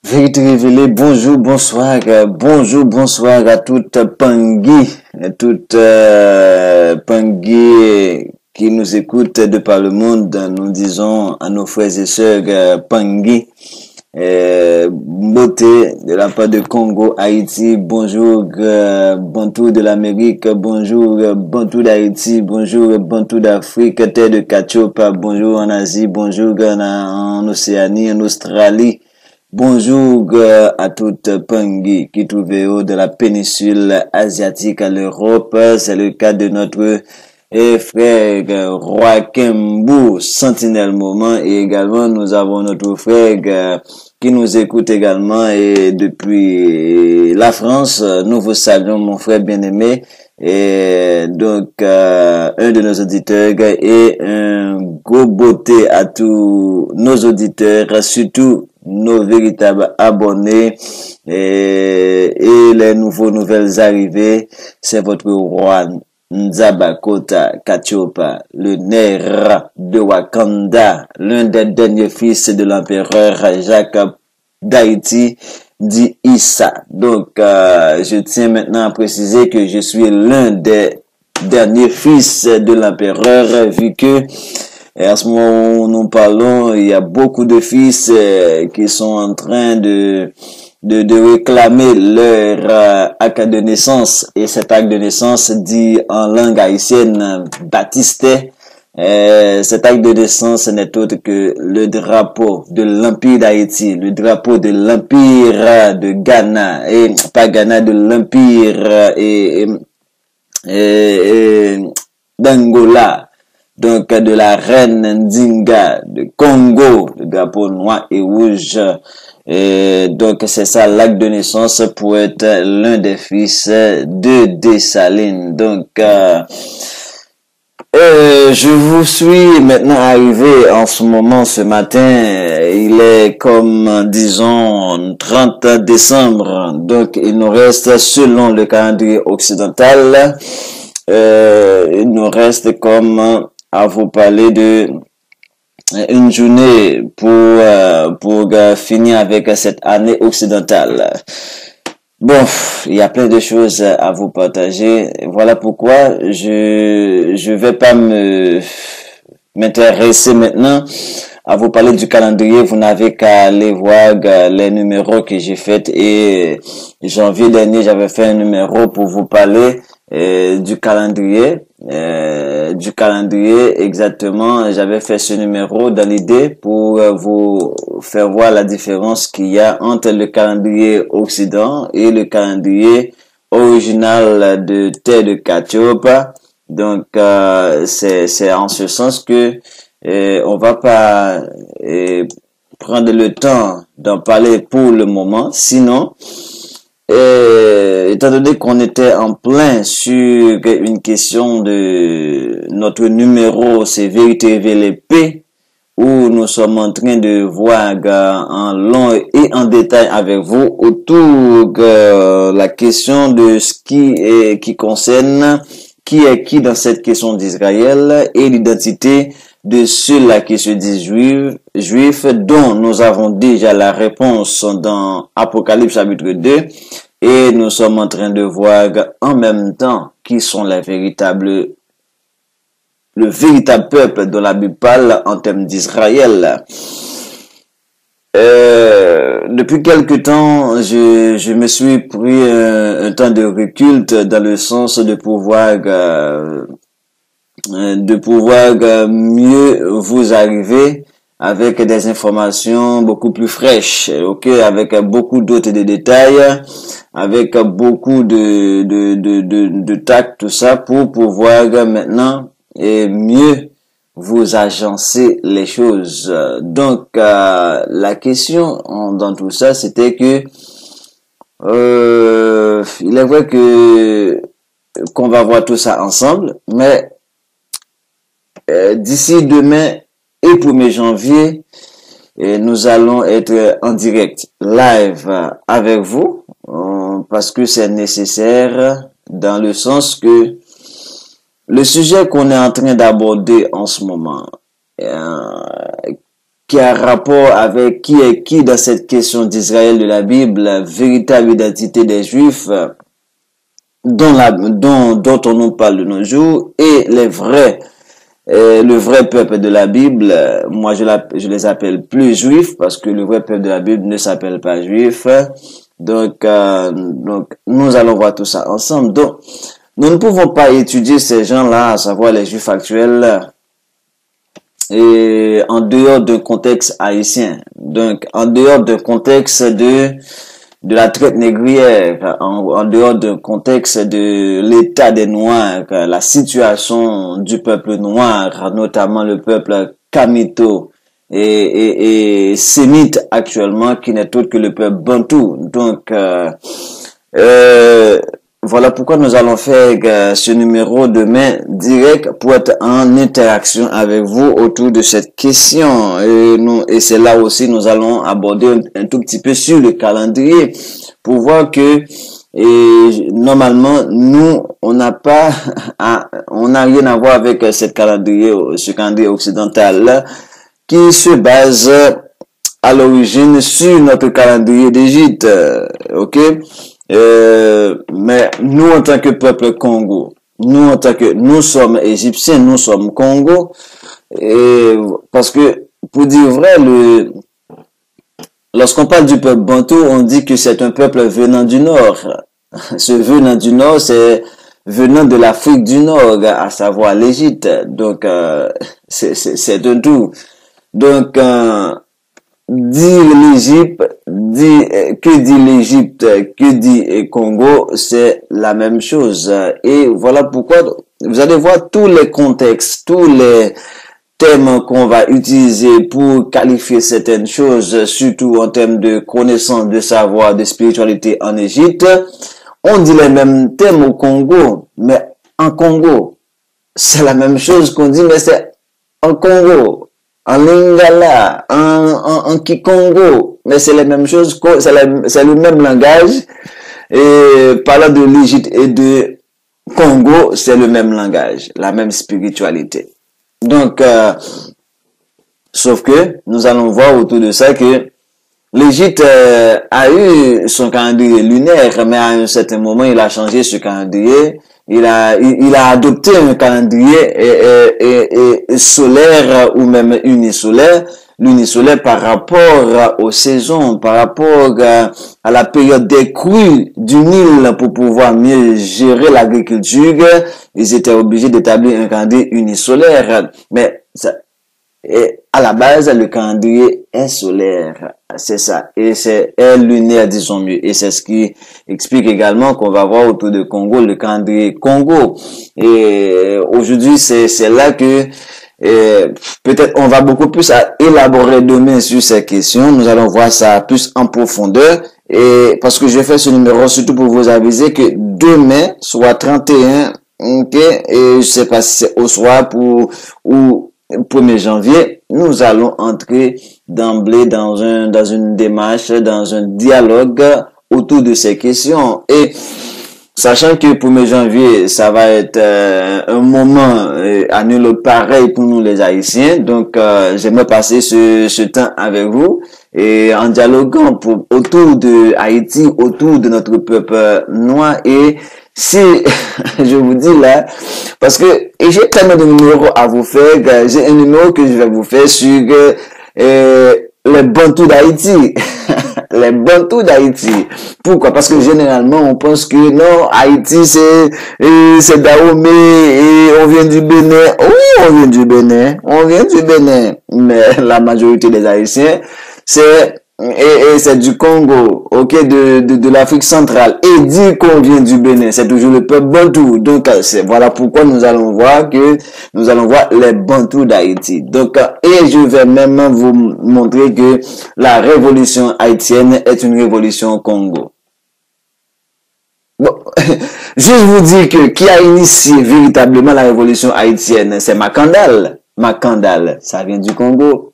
Vérité révélée, bonjour, bonsoir, bonjour, bonsoir à toute Pangui, toute Pangui qui nous écoute de par le monde. Nous disons à nos frères et sœurs Pangui, beauté de la part de Congo, Haïti, bonjour, Bantou de l'Amérique, bonjour, Bantou d'Haïti, bonjour, Bantou d'Afrique, terre de Kachopa, bonjour en Asie, bonjour en Océanie, en Australie. Bonjour à toute Pangui qui trouve de la péninsule asiatique à l'Europe. C'est le cas de notre frère Roi Kembou, Sentinelle Moment. Et également, nous avons notre frère qui nous écoute également et depuis la France. Nous vous saluons, mon frère bien-aimé. Et donc, un de nos auditeurs et un gros beauté à tous nos auditeurs, surtout nos véritables abonnés et les nouvelles arrivées. C'est votre roi Nzabakota Kachopa, le Nera de Wakanda, l'un des derniers fils de l'empereur Jacques d'Haïti, dit Issa. Donc, je tiens maintenant à préciser que je suis l'un des derniers fils de l'empereur, vu que en ce moment où nous parlons, il y a beaucoup de fils qui sont en train de réclamer leur acte de naissance. Et cet acte de naissance dit en langue haïtienne Baptiste. Cet acte de naissance n'est autre que le drapeau de l'Empire d'Haïti, le drapeau de l'Empire de Ghana, et pas Ghana, de l'Empire d'Angola. Donc, de la reine Ndinga, de Congo, le drapeau noir et rouge. Et donc, c'est ça l'acte de naissance pour être l'un des fils de Dessalines. Donc, je vous suis maintenant arrivé en ce moment, ce matin. Il est comme, disons, 30 décembre. Donc, il nous reste, selon le calendrier occidental, il nous reste comme à vous parler de une journée pour finir avec cette année occidentale. Bon, il y a plein de choses à vous partager. Voilà pourquoi je vais pas m'intéresser maintenant à vous parler du calendrier. Vous n'avez qu'à aller voir les numéros que j'ai faits, et janvier dernier, j'avais fait un numéro pour vous parler du calendrier. Exactement, j'avais fait ce numéro dans l'idée pour vous faire voir la différence qu'il y a entre le calendrier occident et le calendrier original de terre de Kachopa. Donc, c'est en ce sens que on va pas prendre le temps d'en parler pour le moment, sinon étant donné qu'on était en plein sur une question de notre numéro, c'est Vérité Révélée P, où nous sommes en train de voir en long et en détail avec vous autour de la question de ce qui concerne qui est qui dans cette question d'Israël et l'identité de ceux-là qui se disent juifs, dont nous avons déjà la réponse dans Apocalypse chapitre 2, et nous sommes en train de voir en même temps qui sont le véritable peuple dont la Bible parle en termes d'Israël. Depuis quelque temps, je me suis pris un temps de recul dans le sens de pouvoir mieux vous arriver avec des informations beaucoup plus fraîches, ok, avec beaucoup d'autres détails, avec beaucoup de tact, tout ça, pour pouvoir maintenant mieux vous agencer les choses. Donc, la question dans tout ça, c'était que il est vrai qu'on va voir tout ça ensemble, mais d'ici demain et 1er janvier, nous allons être en direct, live avec vous, parce que c'est nécessaire dans le sens que le sujet qu'on est en train d'aborder en ce moment, qui a rapport avec qui est qui dans cette question d'Israël de la Bible, la véritable identité des Juifs, dont on nous parle de nos jours, et le vrai peuple de la Bible. Moi je les appelle plus juifs parce que le vrai peuple de la Bible ne s'appelle pas juif. Donc nous allons voir tout ça ensemble. Donc nous ne pouvons pas étudier ces gens-là, à savoir les juifs actuels, et en dehors d'un contexte haïtien. Donc en dehors d'un contexte de la traite négrière, en dehors d'un contexte de l'état des Noirs, la situation du peuple noir, notamment le peuple Kamito et sémite actuellement, qui n'est autre que le peuple Bantou. Donc, voilà pourquoi nous allons faire ce numéro demain direct pour être en interaction avec vous autour de cette question. Et c'est là aussi nous allons aborder un tout petit peu sur le calendrier pour voir que normalement nous on n'a rien à voir avec ce calendrier occidental là, qui se base à l'origine sur notre calendrier d'Égypte, ok? Mais nous, en tant que peuple Congo, nous sommes égyptiens, nous sommes Congo, et parce que, pour dire vrai, lorsqu'on parle du peuple Bantou, on dit que c'est un peuple venant du Nord. Ce venant du Nord, c'est venant de l'Afrique du Nord, à savoir l'Égypte. Donc, c'est un tout. Donc, dire l'Égypte, que dit l'Égypte, que dit Congo, c'est la même chose. Et voilà pourquoi vous allez voir tous les contextes, tous les thèmes qu'on va utiliser pour qualifier certaines choses, surtout en termes de connaissance, de savoir, de spiritualité en Égypte. On dit les mêmes thèmes au Congo, mais en Congo, c'est la même chose qu'on dit, mais c'est en Congo. En Lingala, en Kikongo, mais c'est la même chose, c'est le même langage. Et parlant de l'Égypte et de Congo, c'est le même langage, la même spiritualité. Donc, sauf que nous allons voir autour de ça que l'Égypte a eu son calendrier lunaire, mais à un certain moment, il a changé ce calendrier. Il a adopté un calendrier solaire ou même unisolaire, l'unisolaire par rapport aux saisons, par rapport à la période des crues du Nil pour pouvoir mieux gérer l'agriculture. Ils étaient obligés d'établir un calendrier unisolaire, mais et à la base, le calendrier est solaire, c'est ça, et c'est lunaire, disons mieux, et c'est ce qui explique également qu'on va voir autour de Congo, le calendrier Congo. Et aujourd'hui, c'est là que peut-être on va beaucoup plus élaborer demain sur ces questions. Nous allons voir ça plus en profondeur, et parce que je fais ce numéro surtout pour vous aviser que demain, soit 31, ok, et je sais pas si c'est au soir ou 1er janvier, nous allons entrer d'emblée dans une démarche, dans un dialogue autour de ces questions. Et sachant que 1er janvier, ça va être un moment à nul pareil pour nous les Haïtiens. Donc, j'aimerais passer ce temps avec vous et en dialoguant autour de Haïti, autour de notre peuple noir. Et si je vous dis là, parce que j'ai tellement de numéros à vous faire, j'ai un numéro que je vais vous faire sur les Bantous d'Haïti. Les Bantous d'Haïti. Pourquoi? Parce que généralement, on pense que non, Haïti, c'est Dahomey et on vient du Bénin. Oui, on vient du Bénin. On vient du Bénin. Mais la majorité des Haïtiens, c'est du Congo, ok, de l'Afrique centrale. Et dit qu'on vient du Bénin, c'est toujours le peuple Bantou. Donc, voilà pourquoi nous allons voir les Bantous d'Haïti. Donc, et je vais même vous montrer que la révolution haïtienne est une révolution au Congo. Bon, juste vous dire que qui a initié véritablement la révolution haïtienne, c'est Makandal. Makandal, ça vient du Congo.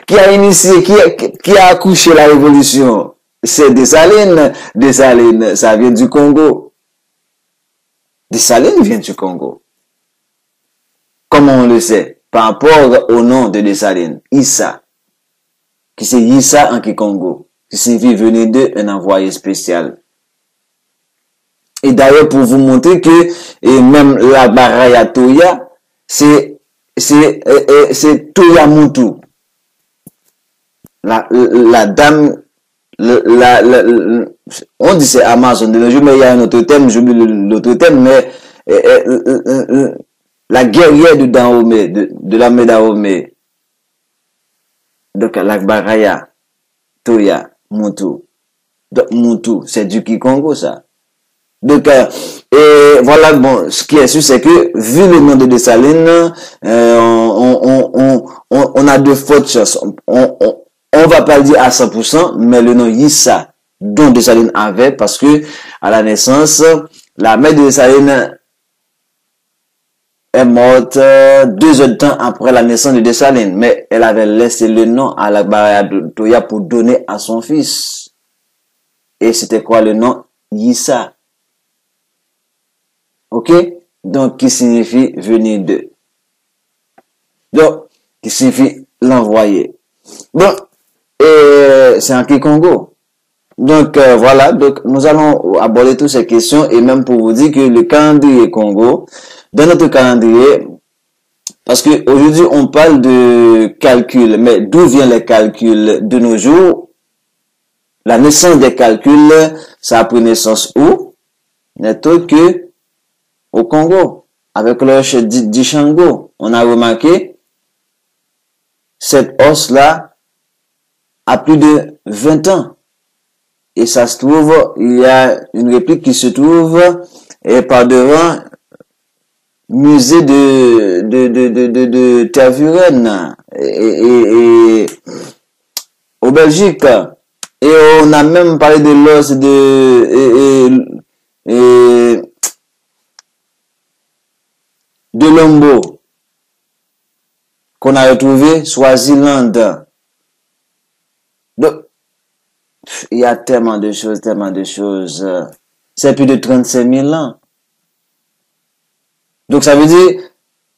Qui a initié, qui a accouché la révolution? C'est Dessalines. Dessalines, ça vient du Congo. Dessalines vient du Congo. Comment on le sait? par rapport au nom de Dessalines, Issa, qui c'est Issa en Kikongo, qui signifie venir de un envoyé spécial. Et d'ailleurs, pour vous montrer que, et même la Baraya Toya, c'est Toya Moutou. La dame, on dit c'est Amazon de nos jours, mais il y a un autre thème, j'oublie l'autre thème, mais la guerrière de Dahomey, de l'armée Dahomey. Donc, la Baraya, Toya, Moutou. Donc, Moutou, c'est du Kikongo, ça. Donc, et voilà, bon, ce qui est sûr, c'est que, vu le nom de Dessalines, on a de fortes chances. On va pas le dire à 100%, mais le nom Issa, dont Dessalines avait, parce que, à la naissance, la mère de Dessalines est morte 2 heures de temps après la naissance de Dessalines, mais elle avait laissé le nom à la Baraya Toya pour donner à son fils. Et c'était quoi le nom? Issa. Ok? Donc, qui signifie venir de. Donc, qui signifie l'envoyer. Bon, et c'est en Kikongo. Donc, voilà. Donc, nous allons aborder toutes ces questions et même pour vous dire que le calendrier Congo, dans notre calendrier, parce que aujourd'hui, on parle de calcul, mais d'où viennent les calculs de nos jours? La naissance des calculs, ça a pris naissance où? N'est autre que au Congo, avec l'oche d'Ishango. On a remarqué, cette os-là a plus de 20 ans. Et ça se trouve, il y a une réplique qui se trouve par devant musée de Tervuren et au Belgique. Et on a même parlé de l'os de Lombo, qu'on a retrouvé Swaziland. Donc, il y a tellement de choses, tellement de choses. C'est plus de 35 000 ans. Donc, ça veut dire,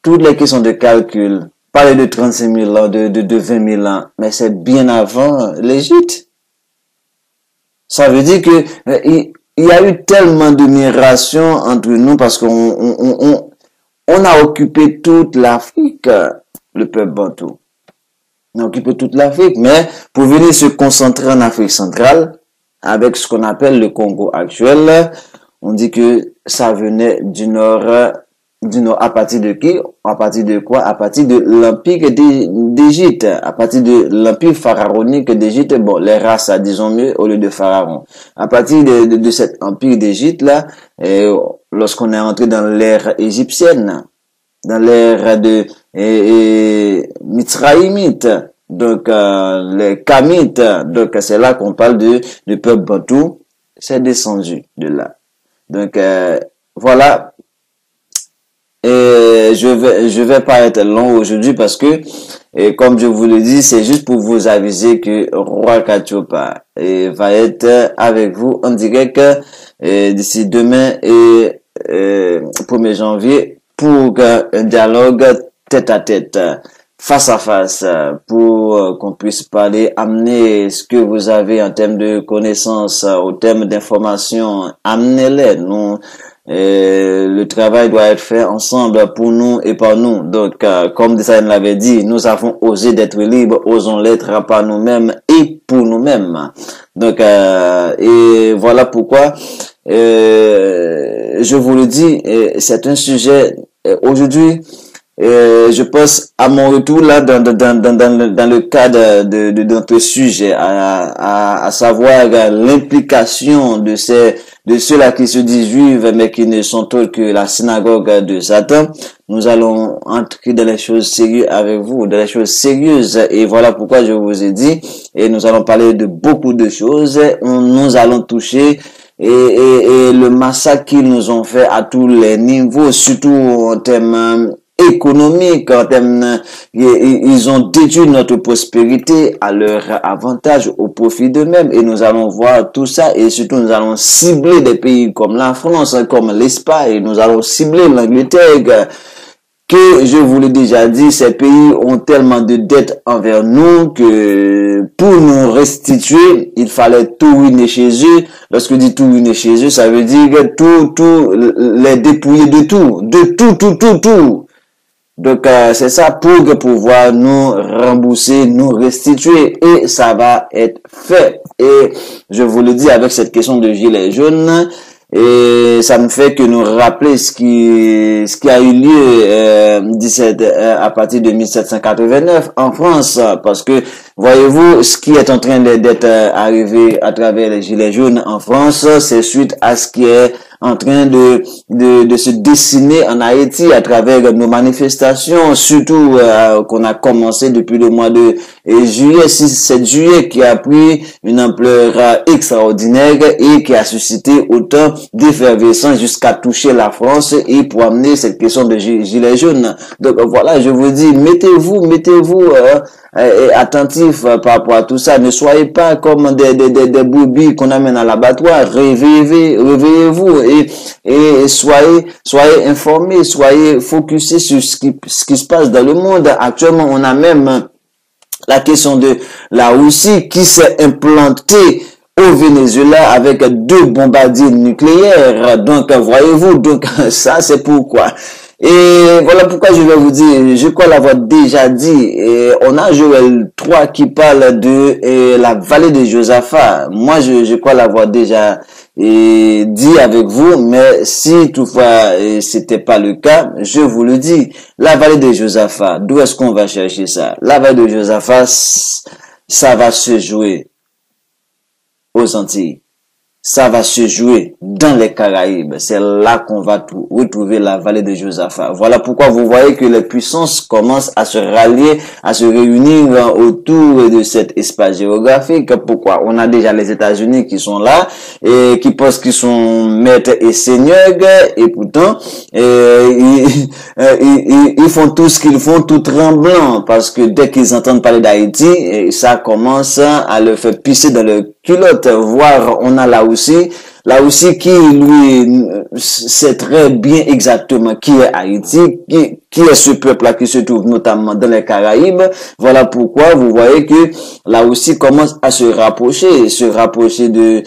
toutes les questions de calcul, parler de 35 000 ans, de 20 000 ans, mais c'est bien avant l'Égypte. Ça veut dire que, il y a eu tellement de migrations entre nous parce qu'on a occupé toute l'Afrique, le peuple bantou. On a occupé toute l'Afrique, mais pour venir se concentrer en Afrique centrale, avec ce qu'on appelle le Congo actuel, on dit que ça venait du nord, à partir de qui? À partir de quoi? À partir de l'Empire d'Égypte, à partir de l'Empire pharaonique d'Égypte, bon, les races, disons mieux, au lieu de pharaon. À partir de cet Empire d'Égypte, là, lorsqu'on est entré dans l'ère égyptienne, dans l'ère de Mitzraïmite, donc les Kamites, donc c'est là qu'on parle de peuple bantou, c'est descendu de là. Donc voilà, et je vais pas être long aujourd'hui parce que, et comme je vous le dis, c'est juste pour vous aviser que Roi Kachopa va être avec vous en direct d'ici demain et 1er janvier pour un dialogue tête à tête, face à face, pour qu'on puisse parler, amener ce que vous avez en termes de connaissances, au terme d'informations, amenez-les. Nous, le travail doit être fait ensemble pour nous et par nous. Donc, comme Dessalines l'avait dit, nous avons osé d'être libres, osons l'être par nous-mêmes et pour nous-mêmes. Donc, et voilà pourquoi, je vous le dis, c'est un sujet, aujourd'hui, je pense à mon retour là dans le cadre de notre sujet, à savoir l'implication de ceux-là qui se disent juifs mais qui ne sont autres que la synagogue de Satan. Nous allons entrer dans les choses sérieuses avec vous, dans les choses sérieuses, et voilà pourquoi je vous ai dit, et nous allons parler de beaucoup de choses. Nous allons toucher et le massacre qu'ils nous ont fait à tous les niveaux, surtout en termes économiques, en termes, ils ont détruit notre prospérité à leur avantage, au profit d'eux-mêmes, et nous allons voir tout ça, et surtout nous allons cibler des pays comme la France, comme l'Espagne, nous allons cibler l'Angleterre, que je vous l'ai déjà dit, ces pays ont tellement de dettes envers nous que pour nous restituer, il fallait tout ruiner chez eux. Lorsque je dis tout ruiner chez eux, ça veut dire tout les dépouiller de tout. Donc, c'est ça pour pouvoir nous rembourser, nous restituer. Et ça va être fait. Et je vous le dis avec cette question de gilet jaune. Et ça me fait que nous rappeler ce qui a eu lieu à partir de 1789 en France. Parce que, voyez-vous, ce qui est en train d'être arrivé à travers les gilets jaunes en France, c'est suite à ce qui est en train de se dessiner en Haïti à travers nos manifestations, surtout qu'on a commencé depuis le mois de juillet, 6-7 juillet, qui a pris une ampleur extraordinaire et qui a suscité autant d'effervescence jusqu'à toucher la France et pour amener cette question de gilets jaunes. Donc voilà, je vous dis, mettez-vous attentif par rapport à tout ça. Ne soyez pas comme des brebis qu'on amène à l'abattoir. Réveillez-vous et soyez informés, soyez focusés sur ce qui se passe dans le monde. Actuellement, on a même la question de la Russie qui s'est implantée au Venezuela avec 2 bombardiers nucléaires. Donc, voyez-vous, donc ça, c'est pourquoi. Et voilà pourquoi je vais vous dire, je crois l'avoir déjà dit, et on a Joël 3 qui parle de la vallée de Josaphat. Moi, je crois l'avoir déjà dit avec vous, mais si toutefois c'était pas le cas, je vous le dis, la vallée de Josaphat, d'où est-ce qu'on va chercher ça? La vallée de Josaphat, ça va se jouer aux Antilles. Ça va se jouer dans les Caraïbes. C'est là qu'on va retrouver la vallée de Josaphat. Voilà pourquoi vous voyez que les puissances commencent à se rallier, à se réunir autour de cet espace géographique. Pourquoi? On a déjà les États-Unis qui sont là et qui pensent qu'ils sont maîtres et seigneurs et pourtant ils font tout ce qu'ils font tout tremblant parce que dès qu'ils entendent parler d'Haïti, ça commence à leur faire pisser dans le culotte. Voire on a là aussi qui lui sait très bien exactement qui est Haïti, qui est ce peuple-là qui se trouve notamment dans les Caraïbes. Voilà pourquoi vous voyez que là aussi commence à se rapprocher des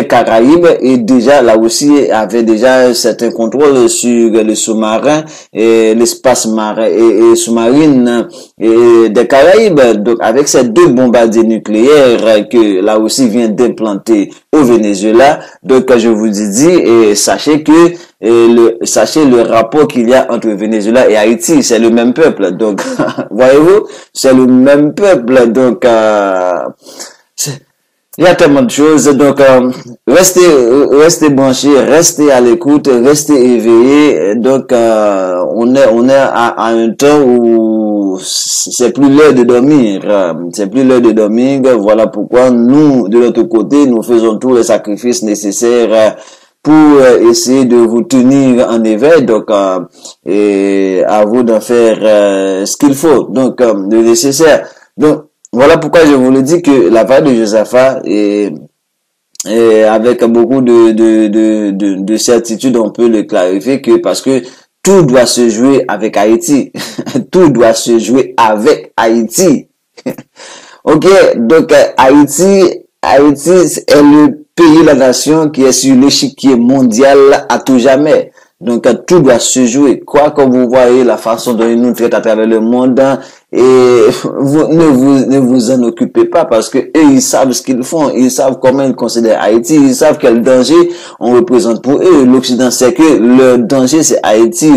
Caraïbes et déjà là aussi avait déjà certains contrôles sur les sous-marins et l'espace marin et sous-marine et des Caraïbes. Donc avec ces 2 bombardiers nucléaires que là aussi vient d'implanter au Venezuela, donc je vous dis et sachez que sachez le rapport qu'il y a entre le Venezuela et Haïti, c'est le même peuple. Donc voyez-vous, c'est le même peuple. Donc il y a tellement de choses. Donc restez branchés, restez à l'écoute, restez éveillés. Donc on est à un temps où c'est plus l'heure de dormir. C'est plus l'heure de dormir. Voilà pourquoi nous, de l'autre côté, nous faisons tous les sacrifices nécessaires pour essayer de vous tenir en éveil. Donc et à vous d'en faire ce qu'il faut. Donc le nécessaire. Donc voilà pourquoi je vous le dis que la vallée de Josaphat et avec beaucoup de certitude, on peut le clarifier que parce que tout doit se jouer avec Haïti. Tout doit se jouer avec Haïti. Ok, donc Haïti est le pays, la nation qui est sur l'échiquier mondial à tout jamais. Donc tout doit se jouer. Quoi que vous voyez la façon dont ils nous traitent à travers le monde, et ne vous en occupez pas parce que eux ils savent ce qu'ils font, ils savent comment ils considèrent Haïti, ils savent quel danger on représente pour eux. L'Occident sait que le danger c'est Haïti,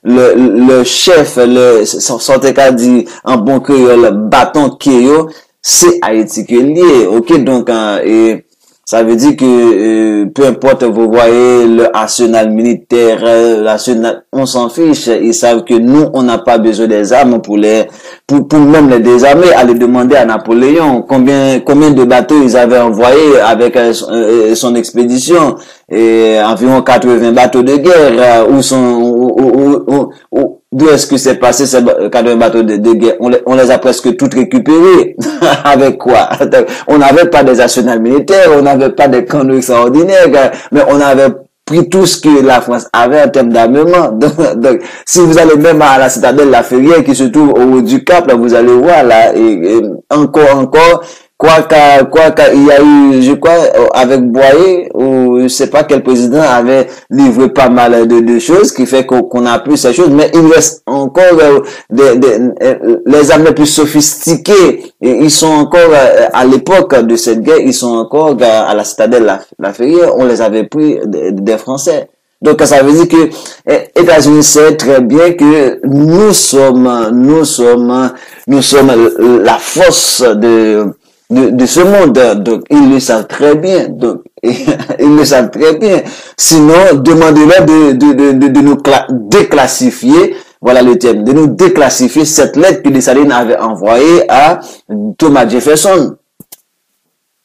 le chef, son cas dit en bon créole, bâton kéo, c'est Haïti qui est lié. Ok, donc et ça veut dire que peu importe, vous voyez le arsenal militaire, l'arsenal, on s'en fiche. Ils savent que nous, on n'a pas besoin des armes pour même les désarmer. Aller demander à Napoléon combien de bateaux ils avaient envoyés avec son expédition. Et environ 80 bateaux de guerre. D'où est-ce que c'est passé ces 80 bateaux de guerre? On les a presque toutes récupérés. Avec quoi? On n'avait pas des arsenals militaires, on n'avait pas des canons extraordinaires, mais on avait pris tout ce que la France avait en termes d'armement. Donc, si vous allez même à la citadelle La Ferrière qui se trouve au haut du Cap, là, vous allez voir là, et encore, quoi qu'il y a eu, je crois, avec Boyer, ou je sais pas quel président avait livré pas mal de choses, qui fait qu'on a plus ces choses, mais il reste encore les armes les plus sophistiquées, et ils sont encore, à l'époque de cette guerre, ils sont encore à la citadelle La Ferrière, on les avait pris des Français. Donc, ça veut dire que États-Unis sait très bien que nous sommes la force de ce monde. Donc, ils le savent très bien. Donc, ils le savent très bien. Sinon, demandez-leur de nous déclassifier, voilà le terme, de nous déclassifier cette lettre que Dessalines avait envoyée à Thomas Jefferson.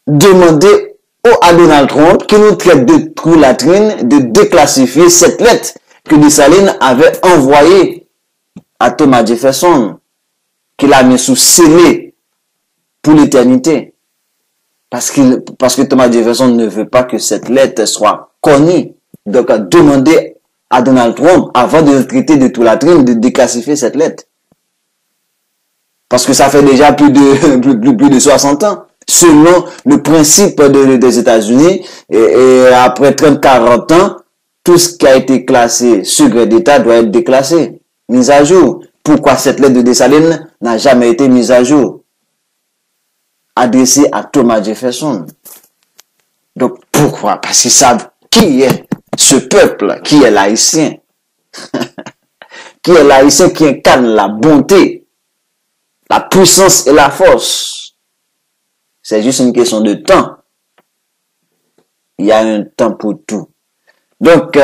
Demandez à Donald Trump qui nous traite de trou-latrine de déclassifier cette lettre que Dessalines avait envoyée à Thomas Jefferson, qu'il a mis sous scellé pour l'éternité. Parce que Thomas Jefferson ne veut pas que cette lettre soit connue. Donc, demandez à Donald Trump, avant de le traiter de trou-latrine, de déclassifier cette lettre. Parce que ça fait déjà plus de 60 ans. Selon le principe des États-Unis, et après 30-40 ans, tout ce qui a été classé secret d'État doit être déclassé, mis à jour. Pourquoi cette lettre de Dessalines n'a jamais été mise à jour? Adressée à Thomas Jefferson. Donc pourquoi? Parce qu'ils savent qui est ce peuple, qui est l'haïtien. Qui est l'haïtien qui incarne la bonté, la puissance et la force. C'est juste une question de temps. Il y a un temps pour tout. Donc,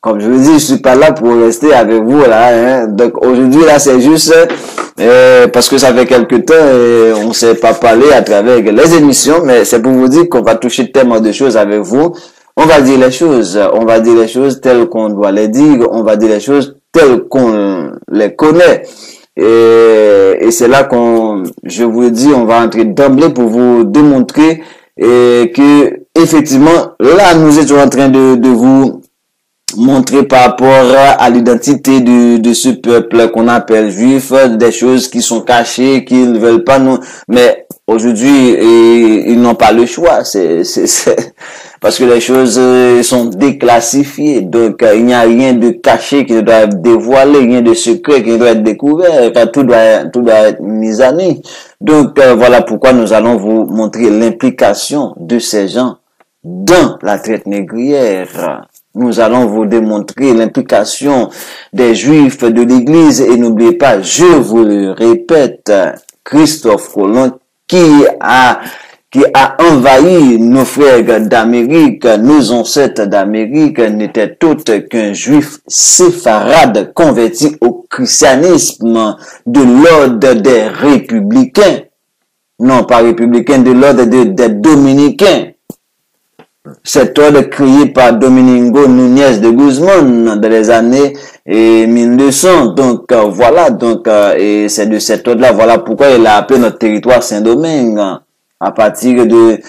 comme je vous dis, je suis pas là pour rester avec vous là. Hein. Donc aujourd'hui là, c'est juste parce que ça fait quelque temps et on ne s'est pas parlé à travers les émissions, mais c'est pour vous dire qu'on va toucher tellement de choses avec vous. On va dire les choses telles qu'on doit les dire. On va dire les choses telles qu'on les connaît. Et c'est là je vous dis, on va entrer d'emblée pour vous démontrer que effectivement, là, nous étions en train de vous montrer par rapport à l'identité de ce peuple qu'on appelle juif, des choses qui sont cachées, qu'ils ne veulent pas nous, mais aujourd'hui, ils n'ont pas le choix, parce que les choses sont déclassifiées, donc il n'y a rien de caché qui doit être dévoilé, rien de secret qui doit être découvert, tout doit être mis à nu. Donc voilà pourquoi nous allons vous montrer l'implication de ces gens dans la traite négrière. Nous allons vous démontrer l'implication des Juifs de l'Église et n'oubliez pas, je vous le répète, Christophe Colomb qui a envahi nos frères d'Amérique, nos ancêtres d'Amérique, n'était autre qu'un juif séfarade converti au christianisme de l'ordre des républicains. Non, pas républicains, de l'ordre des dominicains. Cet ordre créé par Domingo Núñez de Guzmán dans les années 1200. Donc voilà, et c'est de cet ordre-là, voilà pourquoi il a appelé notre territoire Saint-Domingue. À partir de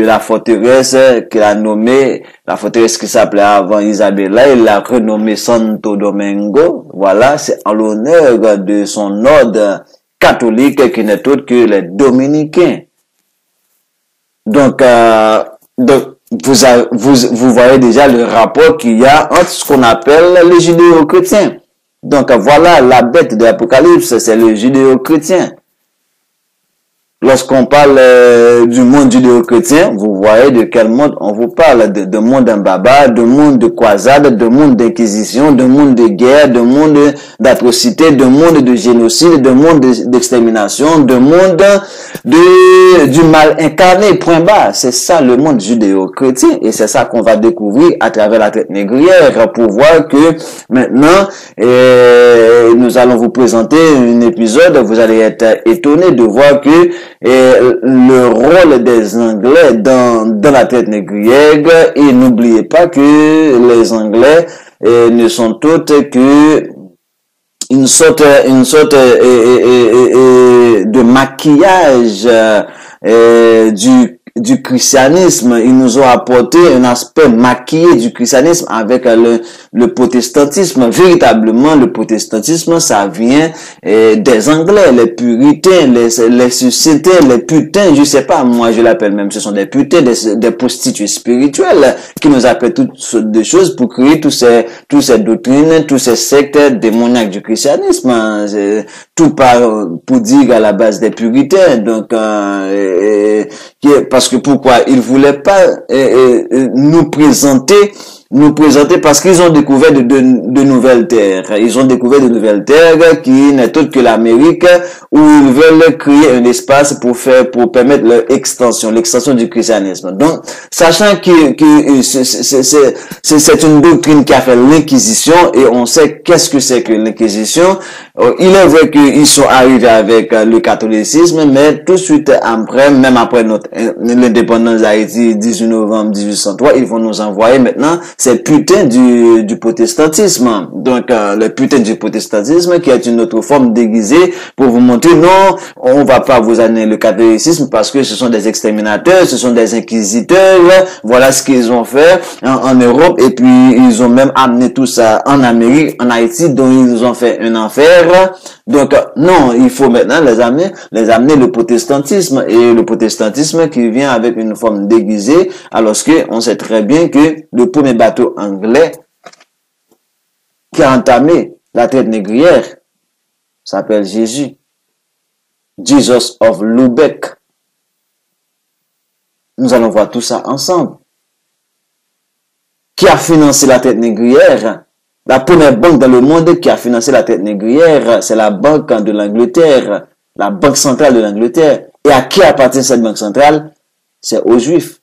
la forteresse qu'il a nommée, la forteresse qui s'appelait avant Isabella, il l'a renommée Santo Domingo. Voilà, c'est en l'honneur de son ordre catholique qui n'est autre que les dominicains. Donc vous voyez déjà le rapport qu'il y a entre ce qu'on appelle les judéo-chrétiens. Donc voilà, la bête de l'Apocalypse, c'est le judéo-chrétien. Lorsqu'on parle du monde judéo-chrétien, vous voyez de quel monde on vous parle, de monde d'Ambaba, de monde de croisade, de monde d'inquisition, de monde de guerre, de monde d'atrocité, de monde de génocide, de monde d'extermination, de monde du mal incarné, point bas. C'est ça le monde judéo-chrétien et c'est ça qu'on va découvrir à travers la traite négrière pour voir que maintenant, nous allons vous présenter un épisode, vous allez être étonnés de voir que le rôle des Anglais dans la traite négrière, et n'oubliez pas que les Anglais ne sont autres que une sorte de maquillage du christianisme. Ils nous ont apporté un aspect maquillé du christianisme avec le protestantisme. Véritablement, le protestantisme, ça vient des Anglais, les puritains, les sociétés, les putains, je sais pas, moi je l'appelle même, ce sont des putains, des prostituées spirituelles qui nous appellent toutes sortes de choses pour créer tous ces doctrines, tous ces sectes démoniaques du christianisme. Tout pour dire à la base des puritains. Donc, parce que pourquoi? Ils voulaient pas nous présenter parce qu'ils ont découvert de nouvelles terres. Ils ont découvert de nouvelles terres qui n'est autre que l'Amérique, où ils veulent créer un espace pour permettre leur l'extension du christianisme. Donc, sachant que c'est une doctrine qui a fait l'Inquisition, et on sait qu'est-ce que c'est que l'Inquisition. Il est vrai qu'ils sont arrivés avec le catholicisme, mais tout de suite après, même après l'indépendance d'Haïti, 18 novembre 1803, ils vont nous envoyer maintenant ces putains du protestantisme. Donc, le putain du protestantisme qui est une autre forme déguisée pour vous montrer, non, on va pas vous amener le catholicisme parce que ce sont des exterminateurs, ce sont des inquisiteurs, voilà ce qu'ils ont fait en Europe, et puis ils ont même amené tout ça en Amérique, en Haïti, dont ils ont fait un enfer. Donc, non, il faut maintenant les amener le protestantisme, et le protestantisme qui vient avec une forme déguisée, alors qu'on sait très bien que le premier bateau anglais qui a entamé la traite négrière s'appelle Jesus of Lubeck. Nous allons voir tout ça ensemble. Qui a financé la traite négrière? La première banque dans le monde qui a financé la traite négrière, c'est la banque de l'Angleterre, la banque centrale de l'Angleterre. Et à qui appartient cette banque centrale? C'est aux Juifs.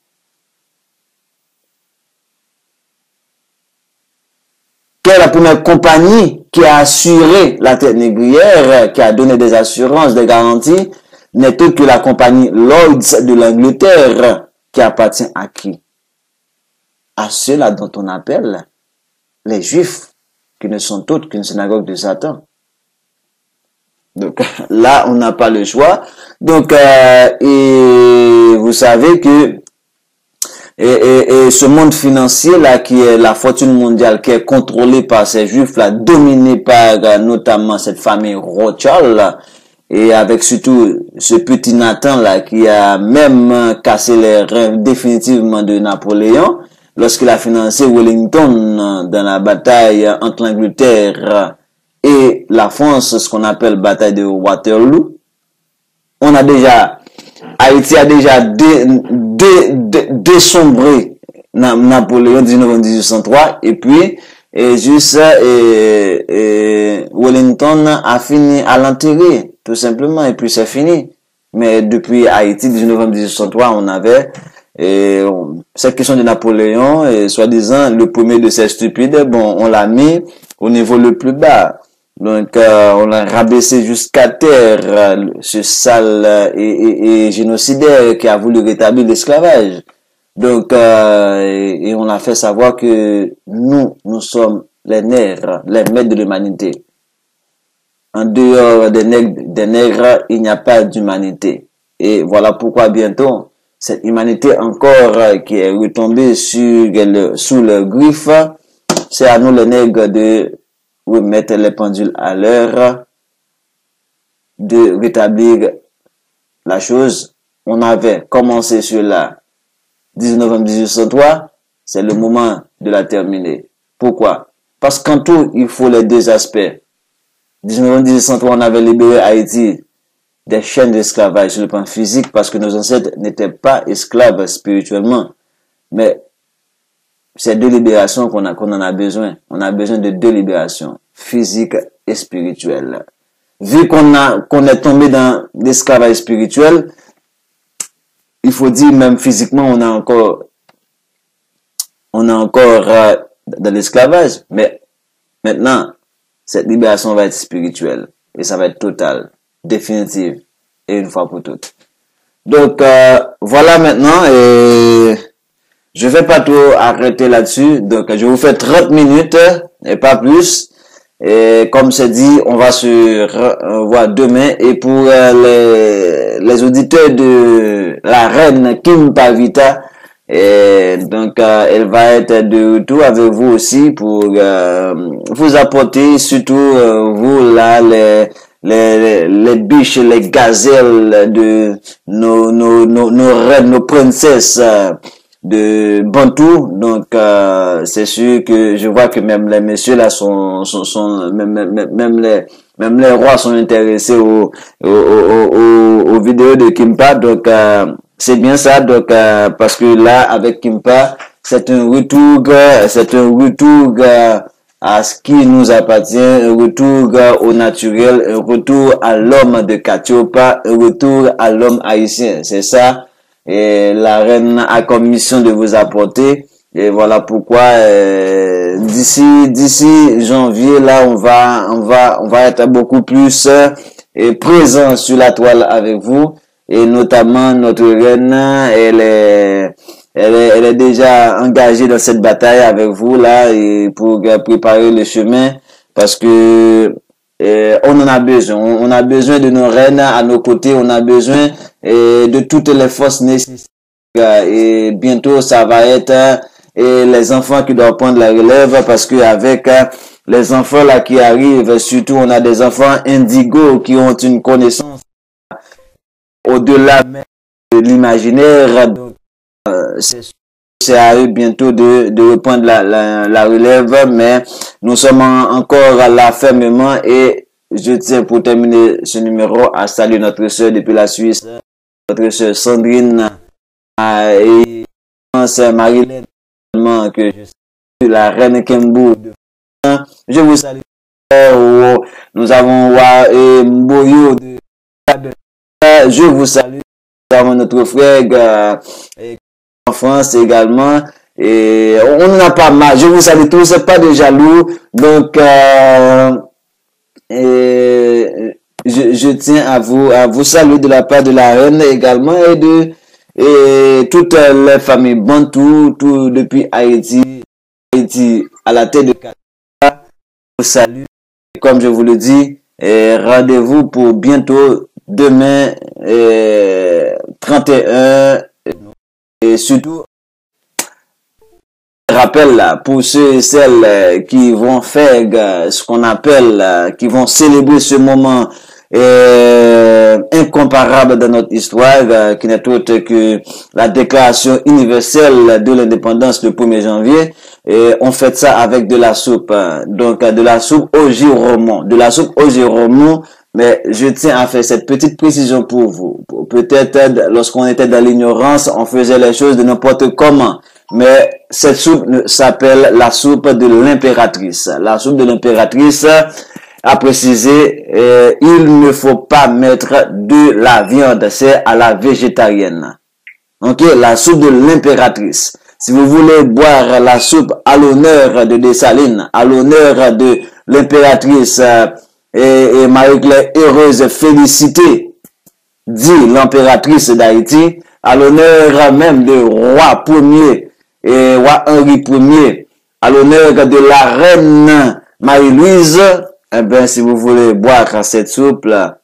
Quelle est la première compagnie qui a assuré la traite négrière, qui a donné des assurances, des garanties? N'est autre que la compagnie Lloyds de l'Angleterre, qui appartient à qui? À ceux-là dont on appelle les Juifs, qui ne sont autres qu'une synagogue de Satan. Donc là, on n'a pas le choix. Donc, et vous savez que et ce monde financier là, qui est la fortune mondiale, qui est contrôlé par ces Juifs là, dominé par notamment cette famille Rothschild là, et avec surtout ce petit Nathan là qui a même cassé les reins définitivement de Napoléon lorsqu'il a financé Wellington dans la bataille entre l'Angleterre et la France, ce qu'on appelle bataille de Waterloo. Haïti a déjà désombré Napoléon 1903, et puis Wellington a fini à l'enterrer, tout simplement, et puis c'est fini. Mais depuis Haïti 1903, on avait cette question de Napoléon, et soi-disant le premier de ces stupides, bon, on l'a mis au niveau le plus bas. Donc, on l'a rabaissé jusqu'à terre, ce sale et génocidaire qui a voulu rétablir l'esclavage. Donc, et on a fait savoir que nous sommes les nègres, les maîtres de l'humanité. En dehors des nègres, il n'y a pas d'humanité. Et voilà pourquoi bientôt, cette humanité encore qui est retombée sous le griffe, c'est à nous les nègres de remettre les pendules à l'heure, de rétablir la chose. On avait commencé sur la 19 novembre 1803, c'est le moment de la terminer. Pourquoi? Parce qu'en tout, il faut les deux aspects. 19 novembre 1803, on avait libéré Haïti des chaînes d'esclavage sur le plan physique parce que nos ancêtres n'étaient pas esclaves spirituellement. Mais c'est deux libérations qu'on en a besoin. On a besoin de deux libérations, physique et spirituelle. Vu qu'on est tombé dans l'esclavage spirituel, il faut dire même physiquement on est encore dans l'esclavage, mais maintenant cette libération va être spirituelle et ça va être totale, définitive et une fois pour toutes. Donc voilà maintenant, et je vais pas trop arrêter là-dessus. Donc je vous fais 30 minutes et pas plus. Et comme c'est dit, on va se revoir demain. Et pour les auditeurs de la reine Kim Pavita, donc elle va être de retour avec vous aussi pour vous apporter, surtout vous là, les biches, les gazelles de nos reines, nos princesses de Bantou. Donc c'est sûr que je vois que même les messieurs là sont même les rois sont intéressés aux vidéos de Kimpa. Donc c'est bien ça. Donc parce que là avec Kimpa c'est un retour à ce qui nous appartient, un retour au naturel, un retour à l'homme de Katiopa, un retour à l'homme haïtien. C'est ça. Et la reine a comme mission de vous apporter. Et voilà pourquoi d'ici janvier là on va être beaucoup plus présent sur la toile avec vous. Et notamment notre reine, elle est déjà engagée dans cette bataille avec vous là et pour préparer le chemin parce que on en a besoin. On a besoin de nos reines à nos côtés. On a besoin de toutes les forces nécessaires. Et bientôt, ça va être les enfants qui doivent prendre la relève parce que avec les enfants là qui arrivent, surtout on a des enfants indigos qui ont une connaissance au-delà même de l'imaginaire. C'est à eux bientôt de reprendre la relève, mais nous sommes encore là fermement et je tiens pour terminer ce numéro à saluer notre soeur depuis la Suisse, notre soeur Sandrine et sœur Marilyn, que je salue, la reine Kembo. Je vous salue. Nous avons Mboyo de je vous salue. Nous avons notre frère en France également. Et on n'en a pas mal. Je vous salue tous. C'est pas de jaloux. Donc, je tiens à vous saluer de la part de la reine également et toutes les familles Bantou, tout depuis Haïti à la tête de Qatar. Je vous salue. Comme je vous le dis, rendez-vous pour bientôt demain 31 et surtout rappel là pour ceux et celles qui vont faire ce qu'on appelle qui vont célébrer ce moment incomparable dans notre histoire qui n'est autre que la déclaration universelle de l'indépendance le 1er janvier et on fait ça avec de la soupe donc de la soupe au giromon mais je tiens à faire cette petite précision pour vous. Peut-être lorsqu'on était dans l'ignorance, on faisait les choses de n'importe comment. Mais cette soupe s'appelle la soupe de l'impératrice. La soupe de l'impératrice a précisé, il ne faut pas mettre de la viande, c'est à la végétarienne. Ok, la soupe de l'impératrice. Si vous voulez boire la soupe à l'honneur de Dessalines, à l'honneur de l'impératrice et Marie-Claire heureuse félicité, dit l'impératrice d'Haïti, à l'honneur même de roi premier et roi Henri Ier, à l'honneur de la reine Marie-Louise, eh bien, si vous voulez boire cette soupe là,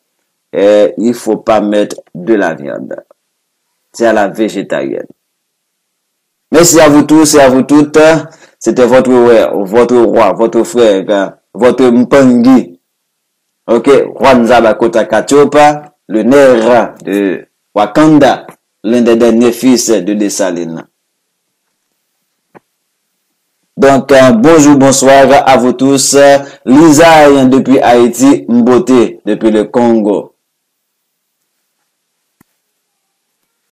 il faut pas mettre de la viande. C'est à la végétarienne. Merci à vous tous et à vous toutes. C'était votre roi, votre frère, votre Mpangi. Ok, Juan Zaba Kota Katiopa, le nerf de Wakanda, l'un des derniers fils de Dessalines. Donc, bonjour, bonsoir à vous tous. Lisa depuis Haïti, Mbote depuis le Congo.